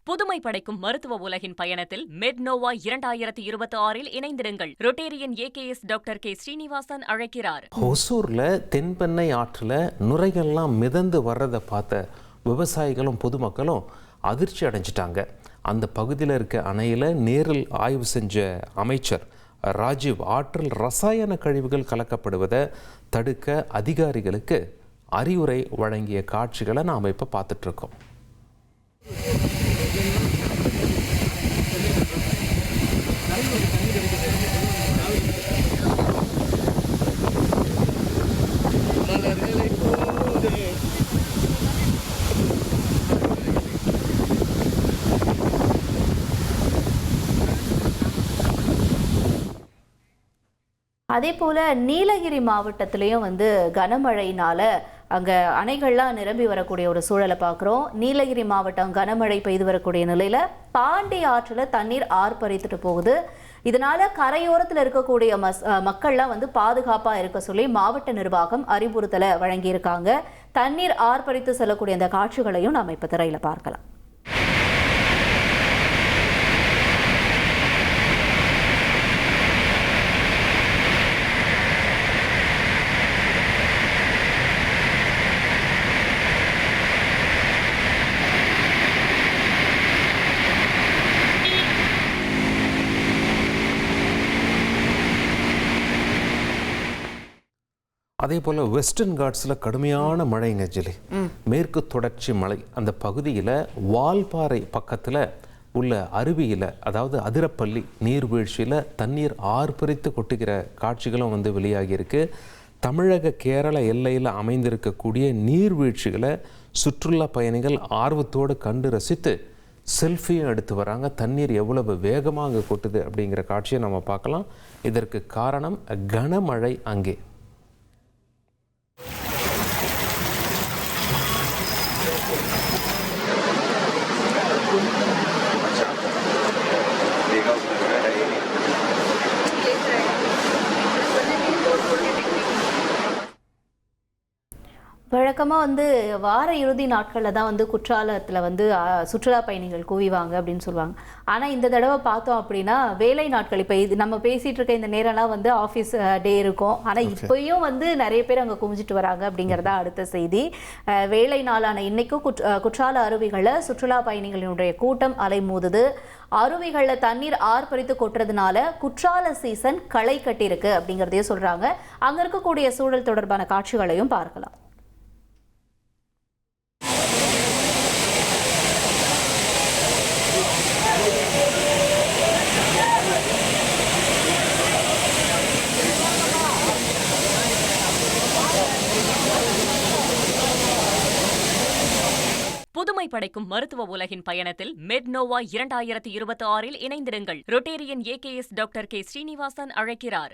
புதுமை படைக்கும் மருத்துவ உலகின் பயணத்தில் மெட்னோவா 2026 இணைந்திருங்கள். Rotarian AKS doctor K Srinivasan அழைக்கிறார். ஒசூர்ல தென்பெண்ணை ஆற்றுல நுரைகள்லாம் மிதந்து வர்றதை பார்த்த விவசாயிகளும் பொதுமக்களும் அதிர்ச்சி அடைஞ்சிட்டாங்க. அந்த பகுதியில் இருக்க அணையில் நேரில் ஆய்வு செஞ்ச அமைச்சர் ராஜீவ் ஆற்றில் ரசாயன கழிவுகள் கலக்கப்படுவதை தடுக்க அதிகாரிகளுக்கு அறிவுரை வழங்கிய காட்சிகளை நாம் இப்போ பார்த்துட்டு இருக்கோம். அதே போல நீலகிரி மாவட்டத்திலையும் கனமழையினால அங்கே அணைகள்லாம் நிரம்பி வரக்கூடிய ஒரு சூழலை பார்க்குறோம். நீலகிரி மாவட்டம் கனமழை பெய்து வரக்கூடிய நிலையில் பாண்டி ஆற்றில் தண்ணீர் ஆர்ப்பரித்துட்டு போகுது. இதனால கரையோரத்தில் இருக்கக்கூடிய மக்கள்லாம் பாதுகாப்பாக இருக்க சொல்லி மாவட்ட நிர்வாகம் அறிவுறுத்தலை வழங்கியிருக்காங்க. தண்ணீர் ஆர்ப்பரித்து செல்லக்கூடிய அந்த காட்சிகளையும் நாம் இப்போ திரையில் பார்க்கலாம். அதே போல் வெஸ்டர்ன் காட்ஸில் கடுமையான மழைங்க ஜிலி. மேற்கு தொடர்ச்சி மலை அந்த பகுதியில் வால்பாறை பக்கத்தில் உள்ள அருவியில், அதாவது அதிரப்பள்ளி நீர்வீழ்ச்சியில் தண்ணீர் ஆர்ப்பரித்து கொட்டுகிற காட்சிகளும் வெளியாகியிருக்கு. தமிழக கேரள எல்லையில் அமைந்திருக்கக்கூடிய நீர்வீழ்ச்சிகளை சுற்றுலா பயணிகள் ஆர்வத்தோடு கண்டு ரசித்து செல்ஃபியும் எடுத்து வராங்க. தண்ணீர் எவ்வளவு வேகமாக அங்கே கொட்டுது அப்படிங்கிற காட்சியை நம்ம பார்க்கலாம். இதற்கு காரணம் கனமழை. அங்கே வழக்கமாக வார இறுதி நாட்களில் தான் குற்றாலத்தில் சுற்றுலா பயணிகள் குவிவாங்க அப்படின்னு சொல்லுவாங்க. ஆனால் இந்த தடவை பார்த்தோம் அப்படின்னா வேலை நாட்கள், இப்போ இது நம்ம பேசிகிட்டு இருக்க இந்த நேரம்லாம் ஆஃபீஸ் டே இருக்கும். ஆனால் இப்போயும் நிறைய பேர் அங்கே குவிஞ்சிட்டு வராங்க அப்படிங்கிறதா அடுத்த செய்தி. வேலை நாளான இன்னைக்கும் குற்றால அருவிகளில் சுற்றுலா பயணிகளினுடைய கூட்டம் அலைமோதுது. அருவிகளில் தண்ணீர் ஆர்ப்பரித்து கொட்டுறதுனால குற்றால சீசன் களை கட்டியிருக்கு அப்படிங்கிறதையும் சொல்கிறாங்க. அங்கே இருக்கக்கூடிய சூழல் தொடர்பான காட்சிகளையும் பார்க்கலாம். புதுமை படைக்கும் மருத்துவ உலகின் பயணத்தில் மெட்னோவா 2026 இணைந்திருங்கள். Rotarian AKS doctor K Srinivasan அழைக்கிறார்.